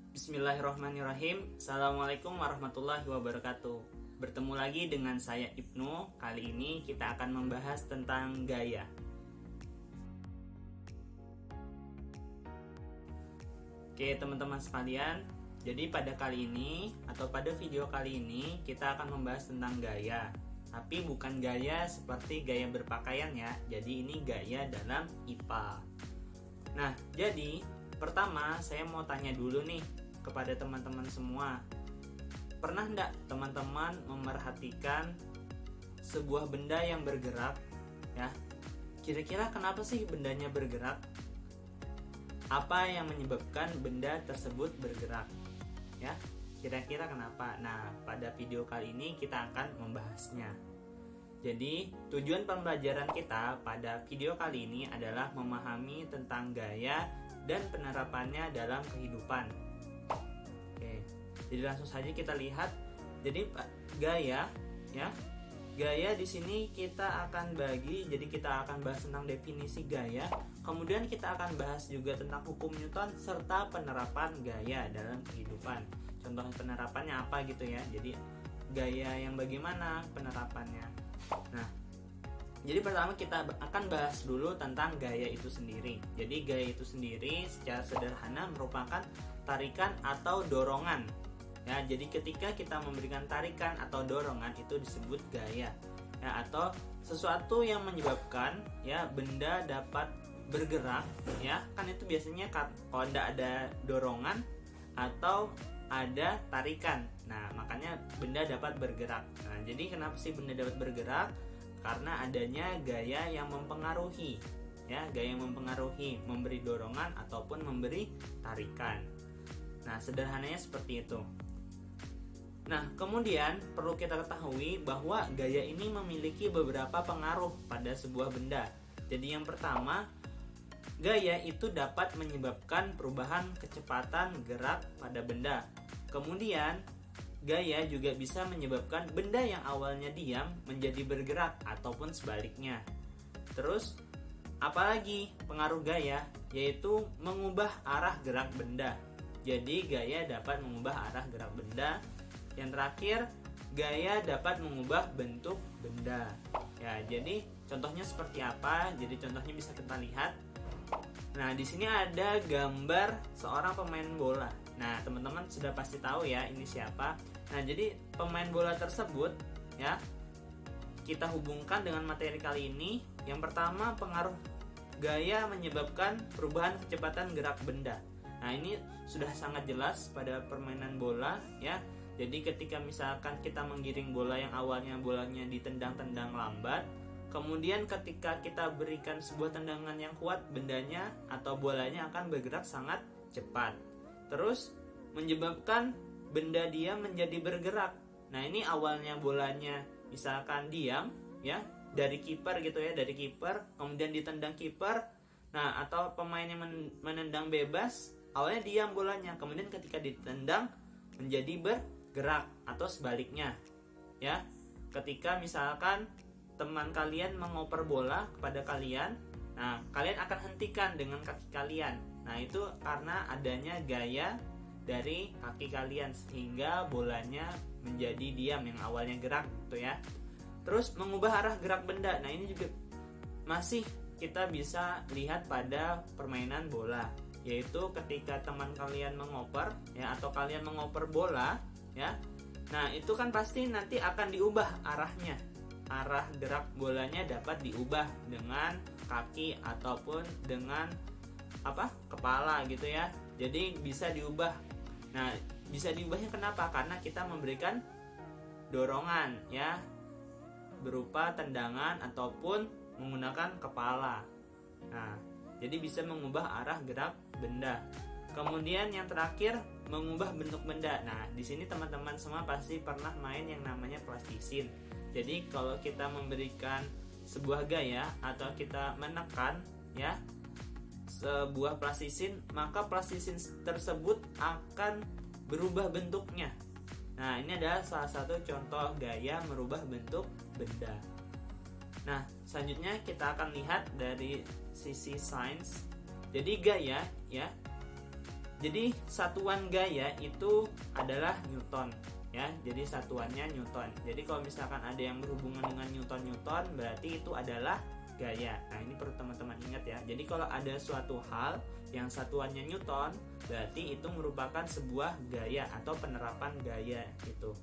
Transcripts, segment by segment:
Bismillahirrahmanirrahim. Assalamualaikum warahmatullahi wabarakatuh. Bertemu lagi dengan saya Ibnu. Kali ini kita akan membahas tentang gaya. Oke teman-teman sekalian, jadi pada kali ini atau pada video kali ini kita akan membahas tentang gaya. Tapi bukan gaya seperti gaya berpakaian ya. Jadi ini gaya dalam IPA. Nah, jadi pertama saya mau tanya dulu nih kepada teman-teman semua. Pernah enggak teman-teman memerhatikan sebuah benda yang bergerak ya? Kira-kira kenapa sih bendanya bergerak? Apa yang menyebabkan benda tersebut bergerak? Ya, kira-kira kenapa? Nah, pada video kali ini kita akan membahasnya. Jadi, tujuan pembelajaran kita pada video kali ini adalah memahami tentang gaya dan penerapannya dalam kehidupan. Oke, jadi langsung saja kita lihat. Jadi gaya, ya, gaya di sini kita akan bagi. Jadi kita akan bahas tentang definisi gaya. Kemudian kita akan bahas juga tentang hukum Newton serta penerapan gaya dalam kehidupan. Contoh penerapannya apa gitu ya? Jadi gaya yang bagaimana penerapannya? Nah, jadi pertama kita akan bahas dulu tentang gaya itu sendiri. Jadi gaya itu sendiri secara sederhana merupakan tarikan atau dorongan. Ya, jadi ketika kita memberikan tarikan atau dorongan itu disebut gaya. Ya, atau sesuatu yang menyebabkan ya benda dapat bergerak, ya. Kan itu biasanya kalau tidak ada dorongan atau ada tarikan. Nah, makanya benda dapat bergerak. Nah, jadi kenapa sih benda dapat bergerak? Karena adanya gaya yang mempengaruhi, ya, gaya yang mempengaruhi, memberi dorongan ataupun memberi tarikan. Nah, sederhananya seperti itu. Nah, kemudian perlu kita ketahui bahwa gaya ini memiliki beberapa pengaruh pada sebuah benda. Jadi yang pertama, gaya itu dapat menyebabkan perubahan kecepatan gerak pada benda. Kemudian, gaya juga bisa menyebabkan benda yang awalnya diam menjadi bergerak ataupun sebaliknya. Terus, apalagi pengaruh gaya, yaitu mengubah arah gerak benda. Jadi, gaya dapat mengubah arah gerak benda. Yang terakhir, gaya dapat mengubah bentuk benda. Ya, jadi contohnya seperti apa? Jadi contohnya bisa kita lihat. Nah, di sini ada gambar seorang pemain bola. Nah, teman-teman sudah pasti tahu ya ini siapa. Nah, jadi pemain bola tersebut ya kita hubungkan dengan materi kali ini. Yang pertama, pengaruh gaya menyebabkan perubahan kecepatan gerak benda. Nah, ini sudah sangat jelas pada permainan bola ya. Jadi ketika misalkan kita menggiring bola yang awalnya bolanya ditendang-tendang lambat, kemudian ketika kita berikan sebuah tendangan yang kuat, bendanya atau bolanya akan bergerak sangat cepat. Terus menyebabkan benda diam menjadi bergerak. Nah, ini awalnya bolanya misalkan diam ya, dari kiper gitu ya, dari kiper, kemudian ditendang kiper. Nah, atau pemain yang menendang bebas, awalnya diam bolanya, kemudian ketika ditendang menjadi bergerak atau sebaliknya. Ya. Ketika misalkan teman kalian mengoper bola kepada kalian, nah kalian akan hentikan dengan kaki kalian. Nah, itu karena adanya gaya dari kaki kalian sehingga bolanya menjadi diam yang awalnya gerak gitu ya. Terus mengubah arah gerak benda. Nah, ini juga masih kita bisa lihat pada permainan bola, yaitu ketika teman kalian mengoper ya atau kalian mengoper bola ya. Nah, itu kan pasti nanti akan diubah arahnya. Arah gerak bolanya dapat diubah dengan kaki ataupun dengan kepala gitu ya. Jadi bisa diubah. Nah, bisa diubahnya kenapa? Karena kita memberikan dorongan ya, berupa tendangan ataupun menggunakan kepala. Nah, jadi bisa mengubah arah gerak benda. Kemudian yang terakhir, mengubah bentuk benda. Nah, di sini teman-teman semua pasti pernah main yang namanya plastisin. Jadi kalau kita memberikan sebuah gaya atau kita menekan ya sebuah plastisin, maka plastisin tersebut akan berubah bentuknya. Nah, ini adalah salah satu contoh gaya merubah bentuk benda. Nah, selanjutnya kita akan lihat dari sisi sains. Jadi gaya ya Jadi satuan gaya itu adalah Newton ya. Jadi satuannya Newton. Jadi kalau misalkan ada yang berhubungan dengan Newton, berarti itu adalah gaya. Nah, ini perlu teman-teman ingat ya. Jadi kalau ada suatu hal yang satuannya Newton, berarti itu merupakan sebuah gaya atau penerapan gaya gitu.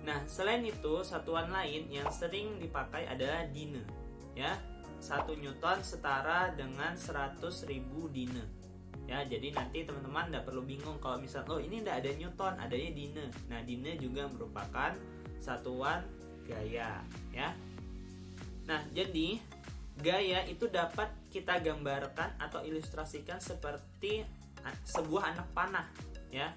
Nah, selain itu satuan lain yang sering dipakai adalah dine ya. 1 Newton setara dengan 100.000 dine. Ya, jadi nanti teman-teman tidak perlu bingung kalau misal ini tidak ada Newton, adanya dine. Nah, dine juga merupakan satuan gaya ya. Nah, jadi gaya itu dapat kita gambarkan atau ilustrasikan seperti sebuah anak panah ya.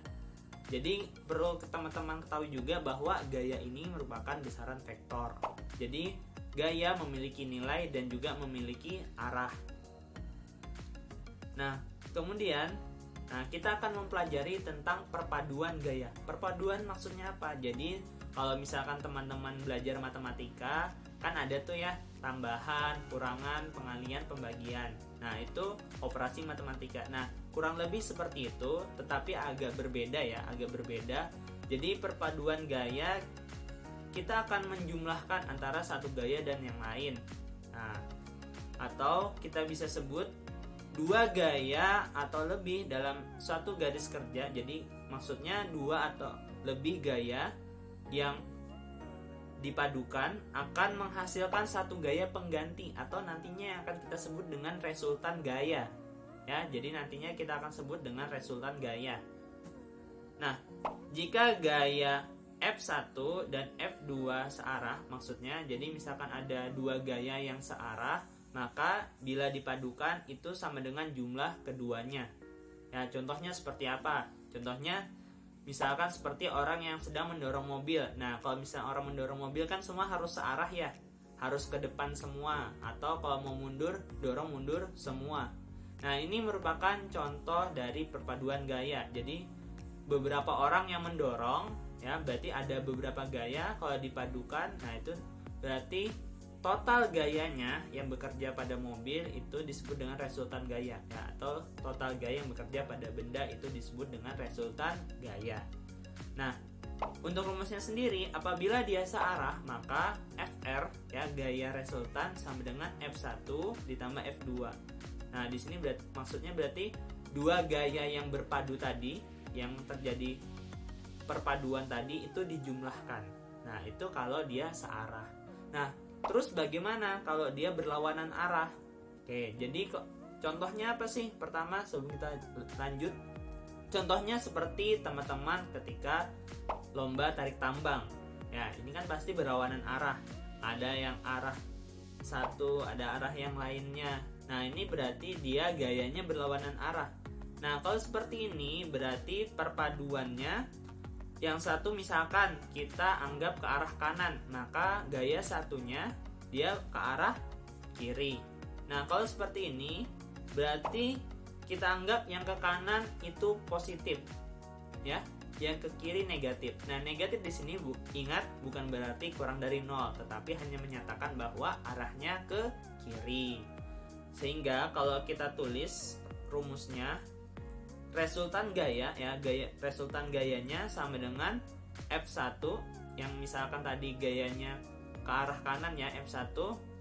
Jadi perlu teman-teman ketahui juga bahwa gaya ini merupakan besaran vektor. Jadi gaya memiliki nilai dan juga memiliki arah. Nah, kemudian kita akan mempelajari tentang perpaduan gaya. Perpaduan maksudnya apa? Jadi kalau misalkan teman-teman belajar matematika, kan ada tuh ya tambahan, kurangan, pengalian, pembagian. Nah, itu operasi matematika. Nah, kurang lebih seperti itu, tetapi agak berbeda ya, agak berbeda. Jadi perpaduan gaya kita akan menjumlahkan antara satu gaya dan yang lain. Nah, atau kita bisa sebut dua gaya atau lebih dalam suatu garis kerja. Jadi maksudnya dua atau lebih gaya yang dipadukan akan menghasilkan satu gaya pengganti atau nantinya yang akan kita sebut dengan resultan gaya ya. Jadi nantinya kita akan sebut dengan resultan gaya. Nah, jika gaya F1 dan F2 searah, maksudnya jadi misalkan ada dua gaya yang searah, maka bila dipadukan itu sama dengan jumlah keduanya. Ya, contohnya seperti apa? Contohnya misalkan seperti orang yang sedang mendorong mobil. Nah, kalau misalnya orang mendorong mobil kan semua harus searah ya, harus ke depan semua. Atau kalau mau mundur, dorong mundur semua. Nah, ini merupakan contoh dari perpaduan gaya. Jadi beberapa orang yang mendorong ya, berarti ada beberapa gaya. Kalau dipadukan, nah itu berarti total gayanya yang bekerja pada mobil itu disebut dengan resultan gaya ya, atau total gaya yang bekerja pada benda itu disebut dengan resultan gaya. Nah, untuk rumusnya sendiri, apabila dia searah maka Fr ya, gaya resultan sama dengan F1 ditambah F2. Nah, di sini maksudnya berarti dua gaya yang berpadu tadi, yang terjadi perpaduan tadi itu dijumlahkan. Nah, itu kalau dia searah. Nah, terus bagaimana kalau dia berlawanan arah? Oke, jadi contohnya apa sih? Pertama, sebelum kita lanjut, contohnya seperti teman-teman ketika lomba tarik tambang. Ya, ini kan pasti berlawanan arah. Ada yang arah satu, ada arah yang lainnya. Nah, ini berarti dia gayanya berlawanan arah. Nah, kalau seperti ini berarti perpaduannya yang satu misalkan kita anggap ke arah kanan, maka gaya satunya dia ke arah kiri. Nah, kalau seperti ini berarti kita anggap yang ke kanan itu positif ya, yang ke kiri negatif. Nah, negatif di sini ingat bukan berarti kurang dari 0, tetapi hanya menyatakan bahwa arahnya ke kiri. Sehingga kalau kita tulis rumusnya, resultan gaya ya, resultan gayanya sama dengan F1 yang misalkan tadi gayanya ke arah kanan ya, F1,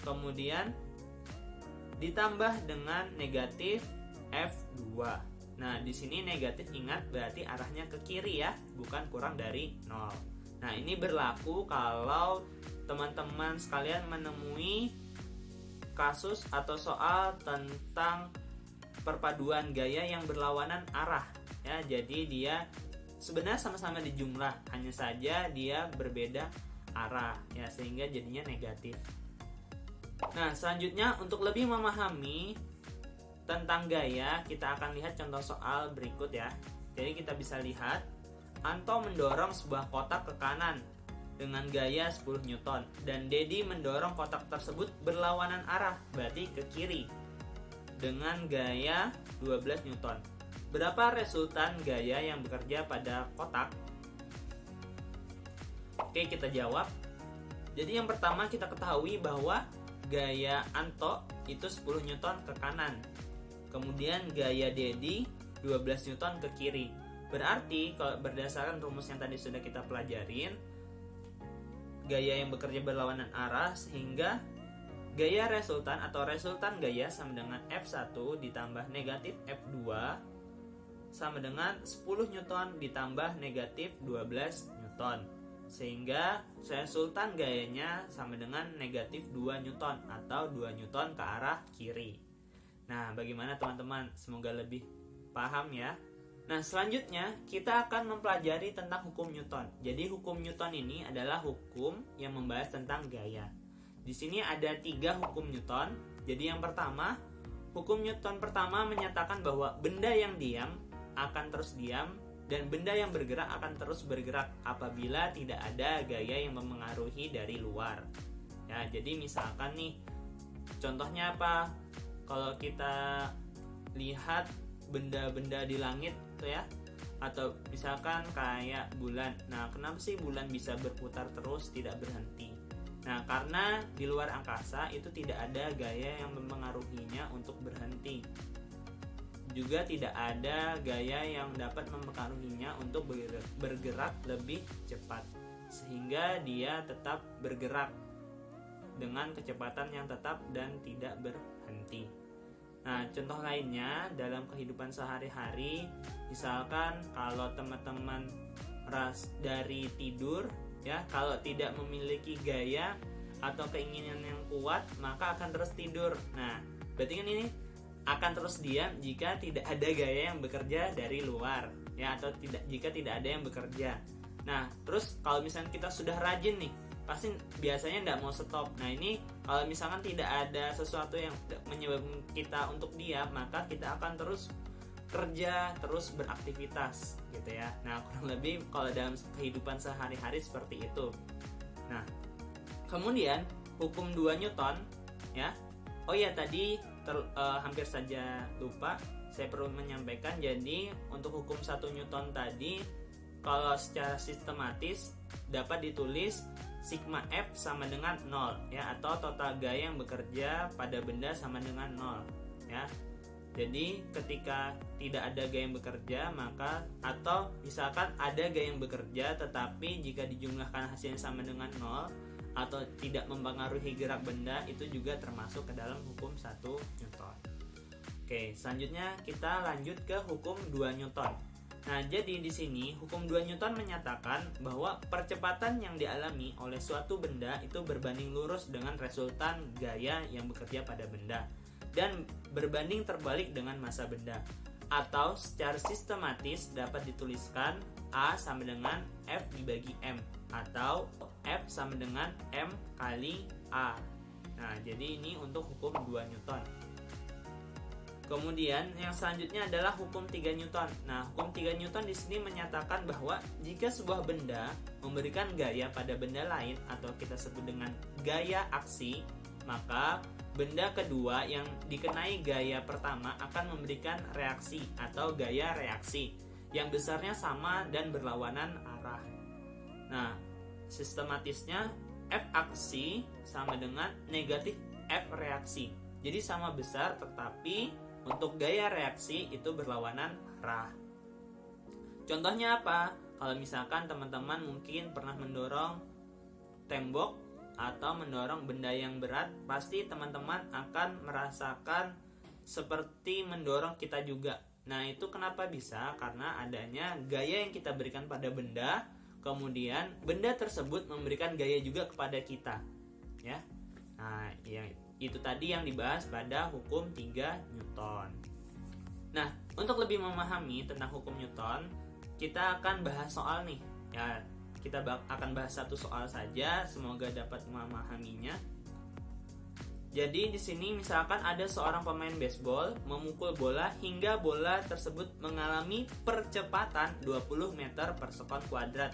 kemudian ditambah dengan negatif F2. Nah, di sini negatif ingat berarti arahnya ke kiri ya, bukan kurang dari 0. Nah, ini berlaku kalau teman-teman sekalian menemui kasus atau soal tentang perpaduan gaya yang berlawanan arah ya. Jadi dia sebenarnya sama-sama dijumlah, hanya saja dia berbeda arah ya, sehingga jadinya negatif. Nah, selanjutnya untuk lebih memahami tentang gaya, kita akan lihat contoh soal berikut ya. Jadi kita bisa lihat Anto mendorong sebuah kotak ke kanan dengan gaya 10 Newton dan Dedi mendorong kotak tersebut berlawanan arah, berarti ke kiri, dengan gaya 12 Newton. Berapa resultan gaya yang bekerja pada kotak? Oke, kita jawab. Jadi yang pertama kita ketahui bahwa gaya Anto itu 10 Newton ke kanan. Kemudian gaya Dedi 12 Newton ke kiri. Berarti kalau berdasarkan rumus yang tadi sudah kita pelajarin, gaya yang bekerja berlawanan arah, sehingga gaya resultan atau resultan gaya sama dengan F1 ditambah negatif F2 sama dengan 10 Newton ditambah negatif 12 Newton. Sehingga resultan gayanya sama dengan negatif 2 Newton atau 2 Newton ke arah kiri. Nah, bagaimana teman-teman? Semoga lebih paham ya. Nah, selanjutnya kita akan mempelajari tentang hukum Newton. Jadi hukum Newton ini adalah hukum yang membahas tentang gaya. Di sini ada 3 hukum Newton. Jadi yang pertama, hukum Newton pertama menyatakan bahwa benda yang diam akan terus diam dan benda yang bergerak akan terus bergerak apabila tidak ada gaya yang memengaruhi dari luar. Ya, jadi misalkan nih, contohnya apa? Kalau kita lihat benda-benda di langit tuh ya, atau misalkan kayak bulan. Nah, kenapa sih bulan bisa berputar terus tidak berhenti? Nah, karena di luar angkasa itu tidak ada gaya yang memengaruhinya untuk berhenti. Juga tidak ada gaya yang dapat mempengaruhinya untuk bergerak lebih cepat, sehingga dia tetap bergerak dengan kecepatan yang tetap dan tidak berhenti. Nah, contoh lainnya dalam kehidupan sehari-hari, misalkan kalau teman-teman dari tidur ya, kalau tidak memiliki gaya atau keinginan yang kuat, maka akan terus tidur. Nah, berarti kan ini akan terus diam jika tidak ada gaya yang bekerja dari luar ya, atau jika tidak ada yang bekerja. Nah, terus kalau misalnya kita sudah rajin nih, pasti biasanya tidak mau stop. Nah, ini kalau misalkan tidak ada sesuatu yang menyebabkan kita untuk diam, maka kita akan terus kerja, terus beraktivitas gitu ya. Nah, kurang lebih kalau dalam kehidupan sehari-hari seperti itu. Nah, kemudian hukum 2 Newton ya. Oh ya, tadi hampir saja lupa, saya perlu menyampaikan. Jadi untuk hukum 1 Newton tadi, kalau secara sistematis dapat ditulis sigma F sama dengan 0 ya, atau total gaya yang bekerja pada benda sama dengan 0 ya. Jadi ketika tidak ada gaya yang bekerja, maka atau misalkan ada gaya yang bekerja tetapi jika dijumlahkan hasilnya sama dengan 0 atau tidak mempengaruhi gerak benda, itu juga termasuk ke dalam hukum 1 Newton. Oke, selanjutnya kita lanjut ke hukum 2 Newton. Nah, jadi di sini hukum 2 Newton menyatakan bahwa percepatan yang dialami oleh suatu benda itu berbanding lurus dengan resultan gaya yang bekerja pada benda dan berbanding terbalik dengan massa benda. Atau secara sistematis dapat dituliskan A sama dengan F dibagi M, atau F sama dengan M kali A. Nah, jadi ini untuk hukum 2 Newton. Kemudian yang selanjutnya adalah hukum 3 Newton. Nah, hukum 3 Newton di sini menyatakan bahwa jika sebuah benda memberikan gaya pada benda lain atau kita sebut dengan gaya aksi, maka benda kedua yang dikenai gaya pertama akan memberikan reaksi atau gaya reaksi yang besarnya sama dan berlawanan arah. Nah, sistematisnya F aksi sama dengan negatif F reaksi. Jadi sama besar, tetapi untuk gaya reaksi itu berlawanan arah. Contohnya apa? Kalau misalkan teman-teman mungkin pernah mendorong tembok atau mendorong benda yang berat, pasti teman-teman akan merasakan seperti mendorong kita juga. Nah, itu kenapa bisa? Karena adanya gaya yang kita berikan pada benda, kemudian benda tersebut memberikan gaya juga kepada kita. Ya. Nah, itu tadi yang dibahas pada hukum 3 Newton. Nah, untuk lebih memahami tentang hukum Newton, kita akan bahas soal nih. Ya, kita akan bahas satu soal saja, semoga dapat memahaminya. Jadi di sini misalkan ada seorang pemain baseball memukul bola hingga bola tersebut mengalami percepatan 20 meter per sekon kuadrat.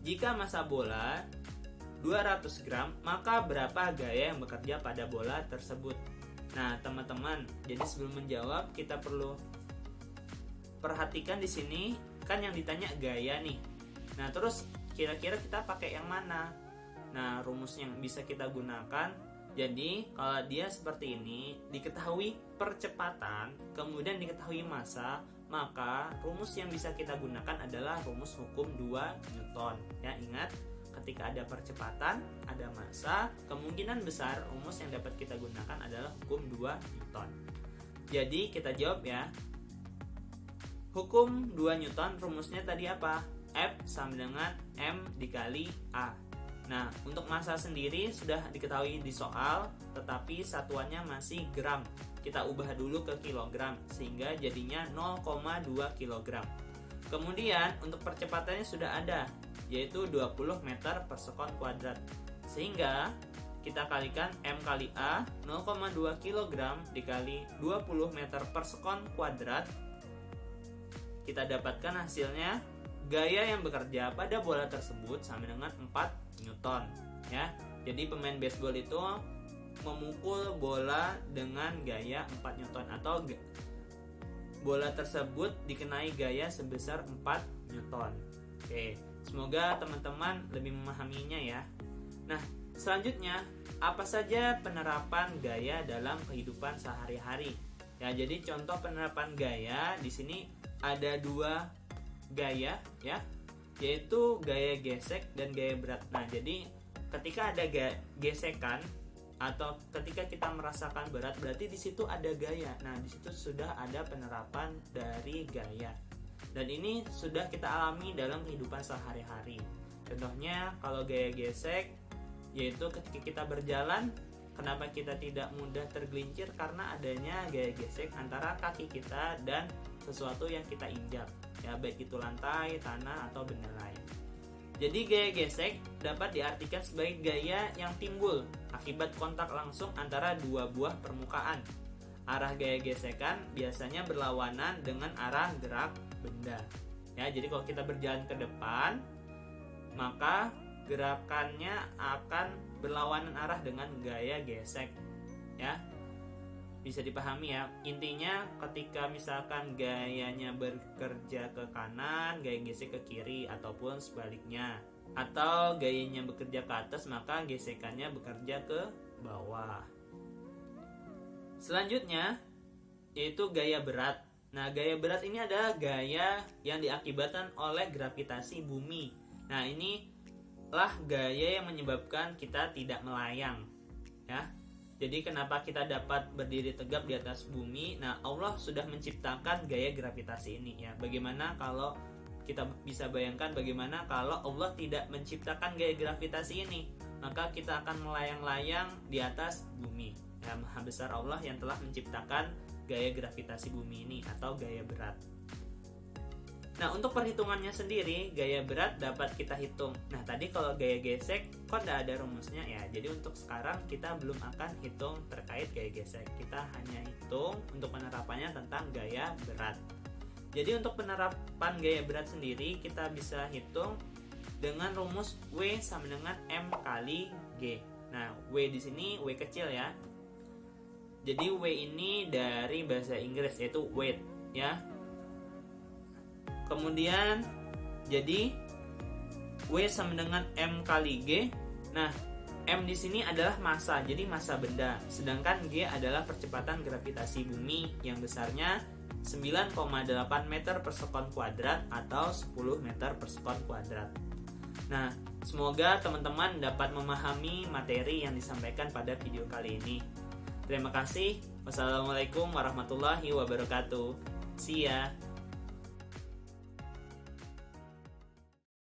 Jika massa bola 200 gram, maka berapa gaya yang bekerja pada bola tersebut? Nah, teman-teman, jadi sebelum menjawab kita perlu perhatikan di sini kan yang ditanya gaya nih. Nah, terus kira-kira kita pakai yang mana? Nah, rumus yang bisa kita gunakan, Jadi kalau dia seperti ini, diketahui percepatan, kemudian diketahui massa, maka rumus yang bisa kita gunakan adalah rumus hukum 2 Newton. Ya, ingat, ketika ada percepatan, ada massa, kemungkinan besar rumus yang dapat kita gunakan adalah hukum 2 Newton. Jadi kita jawab ya. Hukum 2 Newton rumusnya tadi apa? F sama dengan M dikali A. Nah, untuk massa sendiri sudah diketahui di soal, tetapi satuannya masih gram. Kita ubah dulu ke kilogram, sehingga jadinya 0,2 kilogram. Kemudian, untuk percepatannya sudah ada, yaitu 20 meter per sekon kuadrat. Sehingga, kita kalikan M kali A, 0,2 kilogram dikali 20 meter per sekon kuadrat. Kita dapatkan hasilnya, gaya yang bekerja pada bola tersebut sama dengan 4 Newton, ya. Jadi pemain baseball itu memukul bola dengan gaya 4 Newton, atau bola tersebut dikenai gaya sebesar 4 Newton. Oke, semoga teman-teman lebih memahaminya ya. Nah, selanjutnya, apa saja penerapan gaya dalam kehidupan sehari-hari? Ya, jadi contoh penerapan gaya di sini ada 2 gaya ya, yaitu gaya gesek dan gaya berat. Nah, jadi ketika ada gesekan atau ketika kita merasakan berat, berarti di situ ada gaya. Nah, di situ sudah ada penerapan dari gaya. Dan ini sudah kita alami dalam kehidupan sehari-hari. Contohnya kalau gaya gesek, yaitu ketika kita berjalan, kenapa kita tidak mudah tergelincir? Karena adanya gaya gesek antara kaki kita dan sesuatu yang kita injak, ya, baik itu lantai, tanah, atau benda lain. Jadi gaya gesek dapat diartikan sebagai gaya yang timbul akibat kontak langsung antara 2 buah permukaan. Arah gaya gesekan biasanya berlawanan dengan arah gerak benda. Ya, jadi kalau kita berjalan ke depan, maka gerakannya akan berlawanan arah dengan gaya gesek. Ya, bisa dipahami ya. Intinya ketika misalkan gayanya bekerja ke kanan, gaya gesek ke kiri, ataupun sebaliknya. Atau gayanya bekerja ke atas, maka gesekannya bekerja ke bawah. Selanjutnya yaitu gaya berat. Nah, gaya berat ini adalah gaya yang diakibatkan oleh gravitasi bumi. Nah, inilah gaya yang menyebabkan kita tidak melayang, ya. Jadi kenapa kita dapat berdiri tegap di atas bumi? Nah, Allah sudah menciptakan gaya gravitasi ini ya. Bagaimana kalau kita bisa bayangkan bagaimana kalau Allah tidak menciptakan gaya gravitasi ini? Maka kita akan melayang-layang di atas bumi. Ya, Maha besar Allah yang telah menciptakan gaya gravitasi bumi ini atau gaya berat. Nah, untuk perhitungannya sendiri, gaya berat dapat kita hitung. Nah, tadi kalau gaya gesek, kok tidak ada rumusnya ya. Jadi untuk sekarang kita belum akan hitung terkait gaya gesek. Kita hanya hitung untuk penerapannya tentang gaya berat. Jadi untuk penerapan gaya berat sendiri, kita bisa hitung dengan rumus W sama dengan M kali G. Nah, W di sini W kecil ya. Jadi W ini dari bahasa Inggris yaitu weight ya. Kemudian jadi W sama dengan M kali G. Nah, M di sini adalah massa, jadi massa benda. Sedangkan G adalah percepatan gravitasi bumi yang besarnya 9,8 meter per sekon kuadrat atau 10 meter per sekon kuadrat. Nah, semoga teman-teman dapat memahami materi yang disampaikan pada video kali ini. Terima kasih. Wassalamualaikum warahmatullahi wabarakatuh. See ya.